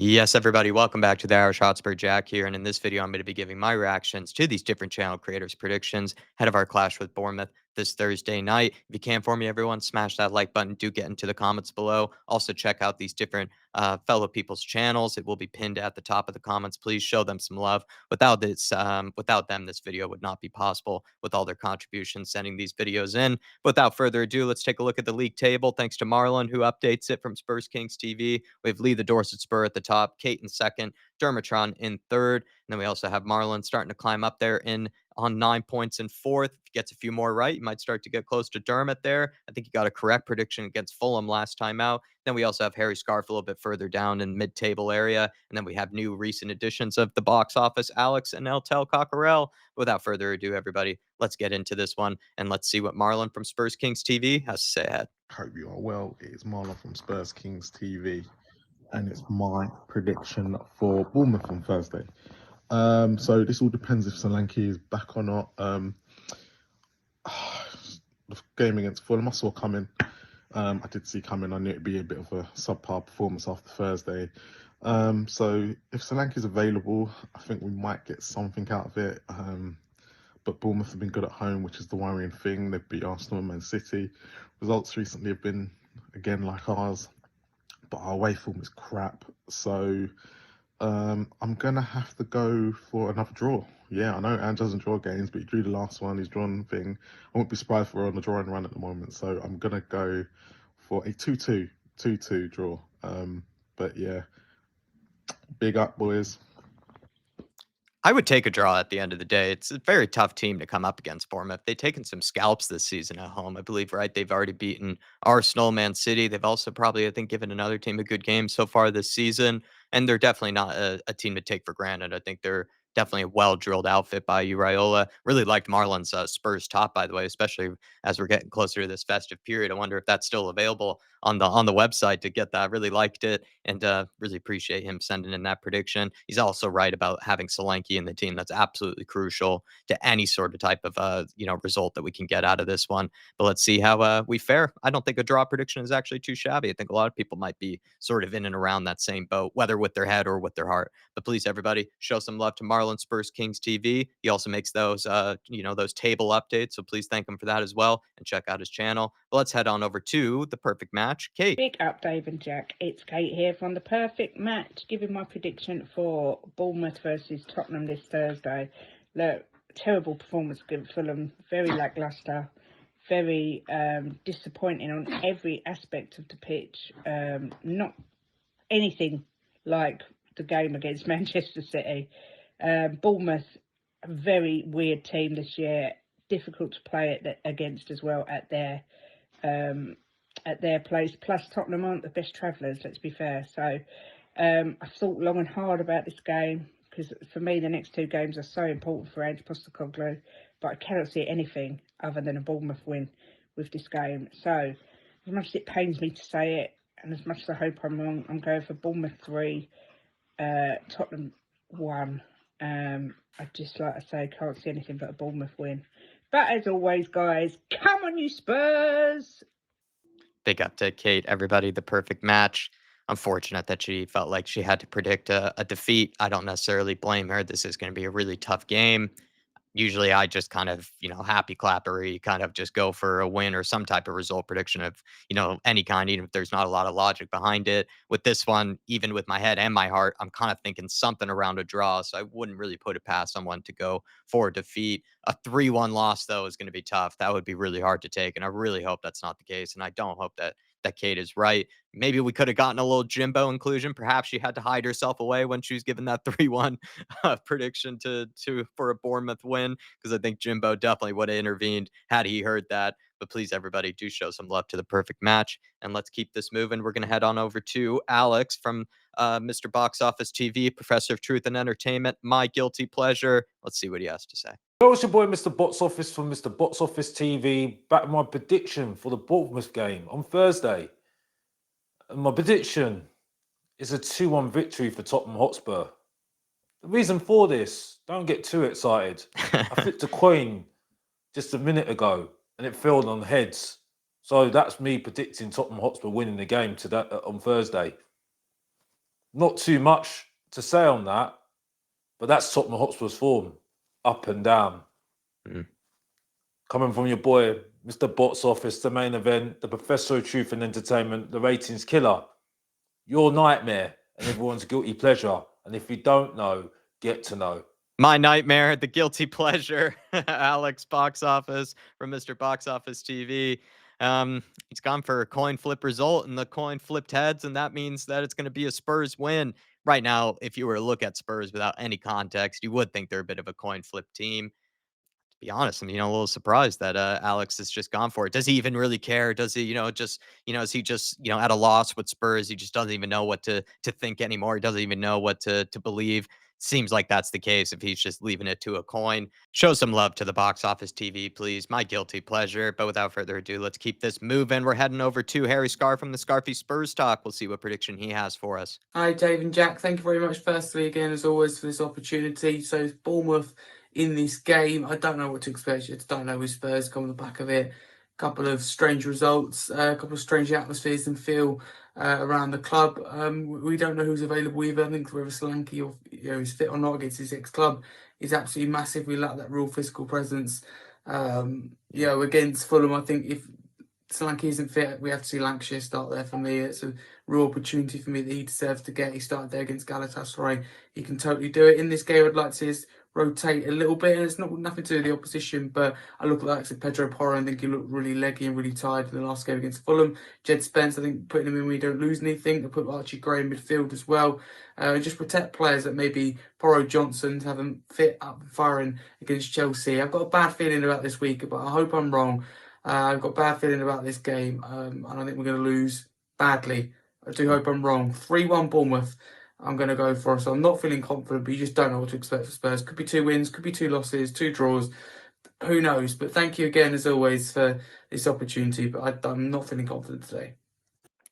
Yes, everybody, welcome back to the Irish Hotspur. Jack here, and in this video, I'm going to be giving my reactions to these different channel creators' predictions ahead of our clash with Bournemouth this Thursday night. If you can for me, everyone, smash that like button. Do get into the comments below. Also, check out these different fellow people's channels. It will be pinned at the top of the comments. Please show them some love. Without them, this video would not be possible. With all their contributions, sending these videos in. Without further ado, let's take a look at the league table. Thanks to Marlon, who updates it from Spurs Kings TV. We have Lee the Dorset Spur at the top, Kate in second, Dermotron in third. And then we also have Marlon starting to climb up there in on 9 points in fourth. If he gets a few more right, you might start to get close to Dermot there. I think he got a correct prediction against Fulham last time out. Then we also have Harry Scarf a little bit further down in mid-table area. And then we have new recent additions of the box office, Alex and Eltel Cockerell. Without further ado, everybody, let's get into this one and let's see what Marlon from Spurs Kings TV has to say ahead. Hope you are well. It's Marlon from Spurs Kings TV, and it's my prediction for Bournemouth on Thursday. So this all depends if Solanke is back or not. The game against Fulham I saw coming. I did see coming. I knew it'd be a bit of a subpar performance after Thursday. So if Solanke is available, I think we might get something out of it. But Bournemouth have been good at home, which is the worrying thing. They've beat Arsenal and Man City. Results recently have been, again, like ours, but our away form is crap. So I'm going to have to go for another draw. Yeah, I know Ange doesn't draw games, but he drew the last one. He's drawn thing. I won't be surprised if we're on the drawing run at the moment. So I'm going to go for a 2-2 draw. But yeah, big up, boys. I would take a draw at the end of the day. It's a very tough team to come up against Bournemouth. They've taken some scalps this season at home, I believe, right? They've already beaten Arsenal, Man City. They've also probably, I think, given another team a good game so far this season. And they're definitely not a team to take for granted. I think they're definitely a well-drilled outfit by Uraiola. Really liked Marlon's Spurs top, by the way, especially as we're getting closer to this festive period. I wonder if that's still available on the website to get that. Really liked it and really appreciate him sending in that prediction. He's also right about having Solanke in the team. That's absolutely crucial to any sort of type of result that we can get out of this one. But let's see how we fare. I don't think a draw prediction is actually too shabby. I think a lot of people might be sort of in and around that same boat, whether with their head or with their heart. But please, everybody, show some love to Marlon Spurs Kings TV. He also makes those table updates. So please thank him for that as well and check out his channel. But let's head on over to the perfect match. Kate. Big up, Dave and Jack. It's Kate here from the perfect match, giving my prediction for Bournemouth versus Tottenham this Thursday. Look, terrible performance against Fulham, very lacklustre, very disappointing on every aspect of the pitch. Not anything like the game against Manchester City. Bournemouth, a very weird team this year, difficult to play against as well at their place. Plus, Tottenham aren't the best travellers, let's be fair. So I thought long and hard about this game because for me, the next two games are so important for Ange Postecoglou. But I cannot see anything other than a Bournemouth win with this game. So as much as it pains me to say it, and as much as I hope I'm wrong, I'm going for Bournemouth 3, Tottenham 1. I just, like I say, can't see anything but a Bournemouth win. But as always, guys, come on, you Spurs! Big up to Kate, everybody. The perfect match. Unfortunate that she felt like she had to predict a defeat. I don't necessarily blame her. This is going to be a really tough game. Usually I just kind of, happy clappery, kind of just go for a win or some type of result prediction of, any kind, even if there's not a lot of logic behind it. With this one, even with my head and my heart, I'm kind of thinking something around a draw. So I wouldn't really put it past someone to go for a defeat. A 3-1 loss, though, is going to be tough. That would be really hard to take. And I really hope that's not the case. And I don't hope that Kate is right. Maybe we could have gotten a little Jimbo inclusion. Perhaps she had to hide herself away when she was given that 3-1 prediction for a Bournemouth win, because I think Jimbo definitely would have intervened had he heard that. But please, everybody, do show some love to the perfect match. And let's keep this moving. We're going to head on over to Alex from Mr. Box Office TV, Professor of Truth and Entertainment, my guilty pleasure. Let's see what he has to say. Well, it's your boy, Mr. Box Office from Mr. Box Office TV. Back with my prediction for the Bournemouth game on Thursday. And my prediction is a 2-1 victory for Tottenham Hotspur. The reason for this, don't get too excited. I flipped a coin just a minute ago and it fell on heads. So that's me predicting Tottenham Hotspur winning the game on Thursday. Not too much to say on that, but that's Tottenham Hotspur's form, up and down. Mm. Coming from your boy, Mr. Box Office, the main event, the Professor of Truth and Entertainment, the ratings killer. Your nightmare and everyone's guilty pleasure. And if you don't know, get to know. My nightmare, the guilty pleasure, Alex Box Office from Mr. Box Office TV. He's gone for a coin flip result, and the coin flipped heads, and that means that it's going to be a Spurs win. Right now, if you were to look at Spurs without any context, you would think they're a bit of a coin flip team. Be honest, I'm, a little surprised that Alex has just gone for it. Does he even really care? Does he, just, is he just, at a loss with Spurs? He just doesn't even know what to think anymore. He doesn't even know what to believe. Seems like that's the case if he's just leaving it to a coin. Show some love to the Box Office TV, please. My guilty pleasure. But without further ado, let's keep this moving. We're heading over to Harry Scar from the Scarfy Spurs Talk. We'll see what prediction he has for us. Hi, Dave and Jack. Thank you very much, firstly, again, as always, for this opportunity. So, it's Bournemouth in this game. I don't know what to expect. I just don't know with Spurs come on the back of it. A couple of strange results, a couple of strange atmospheres and feel around the club. We don't know who's available either. I think whether Solanke or is fit or not against his ex-club is absolutely massive. We lack that real physical presence. Against Fulham, I think if Solanke isn't fit, we have to see Lancashire start there for me. It's a real opportunity for me that he deserves to get. He started there against Galatasaray. He can totally do it. In this game, I'd like to see us rotate a little bit. And it's nothing to do with the opposition, but I look like Pedro Porro and think he looked really leggy and really tired in the last game against Fulham. Jed Spence, I think putting him in when we don't lose anything. I put Archie Gray in midfield as well. Just protect players that maybe Porro Johnson haven't fit up and firing against Chelsea. I've got a bad feeling about this week, but I hope I'm wrong. I've got a bad feeling about this game, and I think we're going to lose badly. I do hope I'm wrong. 3-1 Bournemouth, I'm going to go for. So I'm not feeling confident, but you just don't know what to expect for Spurs. Could be 2 wins, could be 2 losses, 2 draws. Who knows? But thank you again, as always, for this opportunity. But I'm not feeling confident today.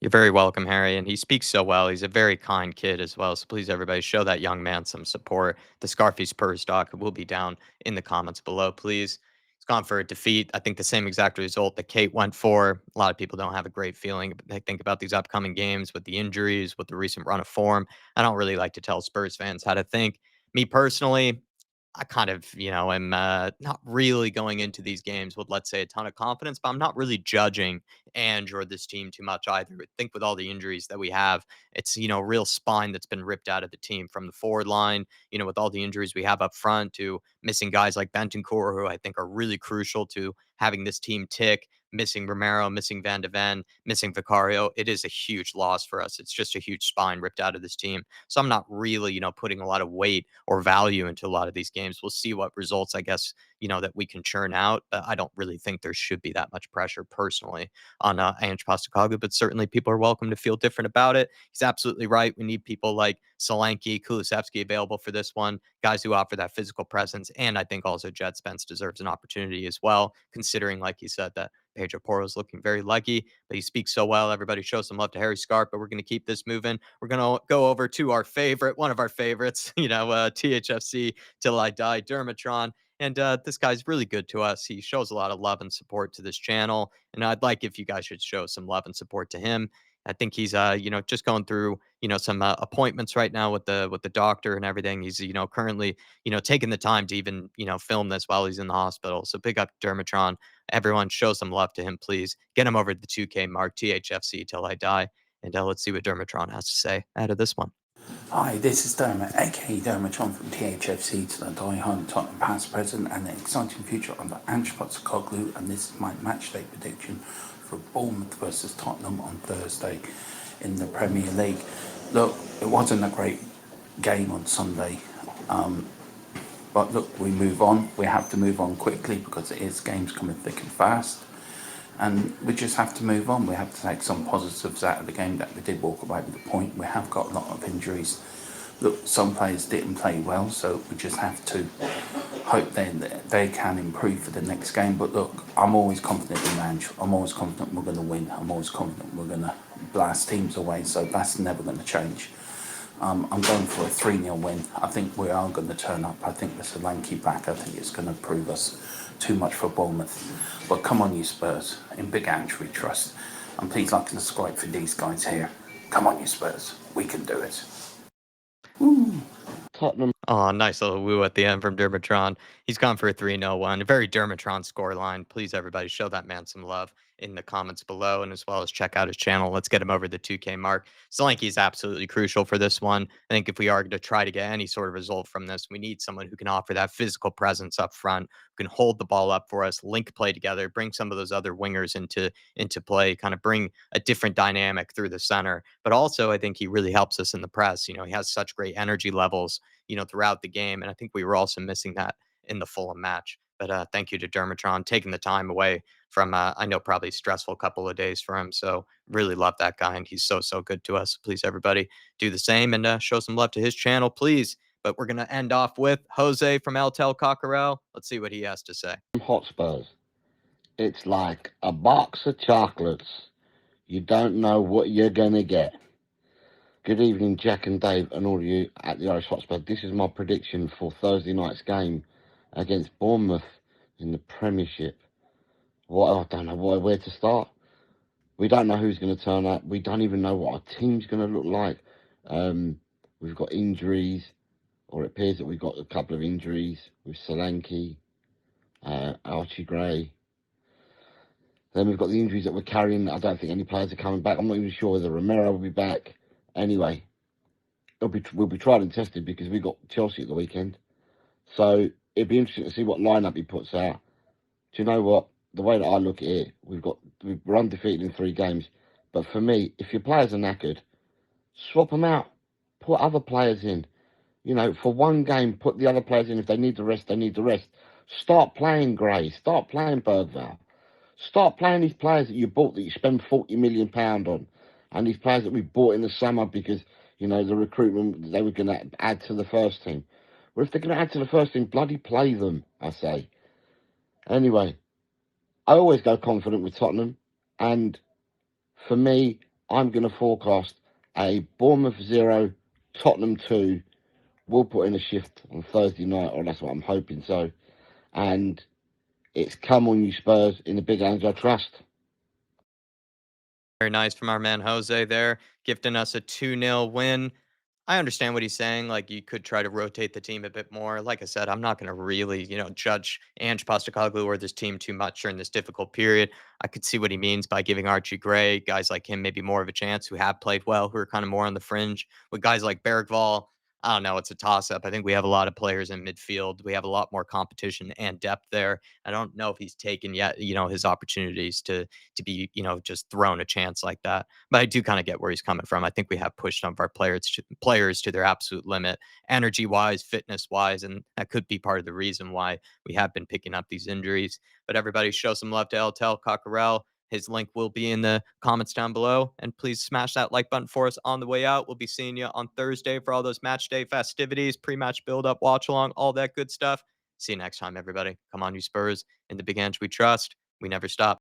You're very welcome, Harry, and he speaks so well. He's a very kind kid as well. So please, everybody, show that young man some support. The Scarfy Spurs doc will be down in the comments below, please. He's gone for a defeat. I think the same exact result that Kate went for. A lot of people don't have a great feeling. They think about these upcoming games with the injuries, with the recent run of form. I don't really like to tell Spurs fans how to think. Me personally, I kind of, am not really going into these games with, let's say, a ton of confidence, but I'm not really judging Ange or this team too much either. I think with all the injuries that we have, it's, real spine that's been ripped out of the team from the forward line, with all the injuries we have up front to missing guys like Bentancur, who I think are really crucial to having this team tick. Missing Romero, missing Van de Ven, missing Vicario. It is a huge loss for us. It's just a huge spine ripped out of this team. So I'm not really, putting a lot of weight or value into a lot of these games. We'll see what results, I guess, that we can churn out. But I don't really think there should be that much pressure personally on Ange Postecoglou. But certainly people are welcome to feel different about it. He's absolutely right. We need people like Solanke, Kulusevski available for this one, guys who offer that physical presence. And I think also Jed Spence deserves an opportunity as well, considering, like he said, that Pedro Porro is looking very leggy, but he speaks so well. Everybody show some love to Harry Scarp, but we're going to keep this moving. We're going to go over to our favorite, one of our favorites, THFC Till I Die, Dermotron. And this guy's really good to us. He shows a lot of love and support to this channel. And I'd like if you guys should show some love and support to him. I think he's, just going through, some appointments right now with the doctor and everything. He's, currently, taking the time to even, film this while he's in the hospital. So big up Dermotron. Everyone show some love to him, please. Get him over the 2K mark, THFC Till I Die. And let's see what Dermotron has to say out of this one. Hi, this is Dermot, aka Dermotron from THFC Till I Die, home Tottenham past, present, and the exciting future under Ange Postecoglou, and this is my match day prediction for Bournemouth versus Tottenham on Thursday in the Premier League. Look, it wasn't a great game on Sunday, but look, we move on. We have to move on quickly because it is games coming thick and fast. And we just have to move on. We have to take some positives out of the game that we did walk away with a point. We have got a lot of injuries. Look, some players didn't play well, so we just have to hope then that they can improve for the next game. But look, I'm always confident in Ange. I'm always confident we're going to win. I'm always confident we're going to blast teams away, so that's never going to change. I'm going for a 3-0 win. I think we are going to turn up. I think with Solanke back, I think it's going to prove us too much for Bournemouth. But come on, you Spurs. In Big Ange we trust. And please like and subscribe for these guys here. Come on, you Spurs. We can do it. Tottenham. Oh, nice little woo at the end from Dermotron. He's gone for a 3-0 one. A very Dermotron scoreline. Please, everybody, show that man some love in the comments below, and as well as check out his channel. Let's get him over the 2K mark. Solanke is absolutely crucial for this one. I think if we are to try to get any sort of result from this, we need someone who can offer that physical presence up front, who can hold the ball up for us, link play together, bring some of those other wingers into play, kind of bring a different dynamic through the center. But also, I think he really helps us in the press. He has such great energy levels throughout the game. And I think we were also missing that in the Fulham match. But thank you to Dermotron taking the time away from, I know, probably stressful couple of days for him. So really love that guy. And he's so, so good to us. Please, everybody, do the same and show some love to his channel, please. But we're going to end off with Jose from El Tel Cockerel. Let's see what he has to say. Hotspurs. It's like a box of chocolates. You don't know what you're going to get. Good evening, Jack and Dave, and all of you at the Irish Hotspur. This is my prediction for Thursday night's game against Bournemouth in the Premiership. I don't know where to start. We don't know who's going to turn up. We don't even know what our team's going to look like. We've got injuries, or it appears that we've got a couple of injuries with Solanke, Archie Gray. Then we've got the injuries that we're carrying. I don't think any players are coming back. I'm not even sure whether Romero will be back. Anyway, we'll be tried and tested because we got Chelsea at the weekend. So it'd be interesting to see what lineup he puts out. Do you know what? The way that I look at it, we're undefeated in 3 games. But for me, if your players are knackered, swap them out. Put other players in. For one game, put the other players in. If they need the rest, they need the rest. Start playing Gray. Start playing Bergvall. Start playing these players that you bought, that you spend £40 million on, and these players that we bought in the summer because, the recruitment, they were going to add to the first team. Well, if they're going to add to the first team, bloody play them, I say. Anyway, I always go confident with Tottenham, and for me, I'm going to forecast a Bournemouth 0, Tottenham 2. We'll put in a shift on Thursday night, or that's what I'm hoping so. And it's come on, you Spurs, in the big hands I trust. Very nice from our man Jose there, gifting us a 2-0 win. I understand what he's saying. Like, you could try to rotate the team a bit more. Like I said, I'm not going to really, judge Ange Postecoglou or this team too much during this difficult period. I could see what he means by giving Archie Gray, guys like him, maybe more of a chance, who have played well, who are kind of more on the fringe. With guys like Bergvall, I don't know. It's a toss up. I think we have a lot of players in midfield. We have a lot more competition and depth there. I don't know if he's taken yet, his opportunities to be, just thrown a chance like that. But I do kind of get where he's coming from. I think we have pushed some of our players to their absolute limit, energy wise, fitness wise, and that could be part of the reason why we have been picking up these injuries. But everybody, show some love to El Tel Cockerel. His link will be in the comments down below. And please smash that like button for us on the way out. We'll be seeing you on Thursday for all those match day festivities, pre-match build-up, watch along, all that good stuff. See you next time, everybody. Come on, you Spurs. In the big Ange we trust. We never stop.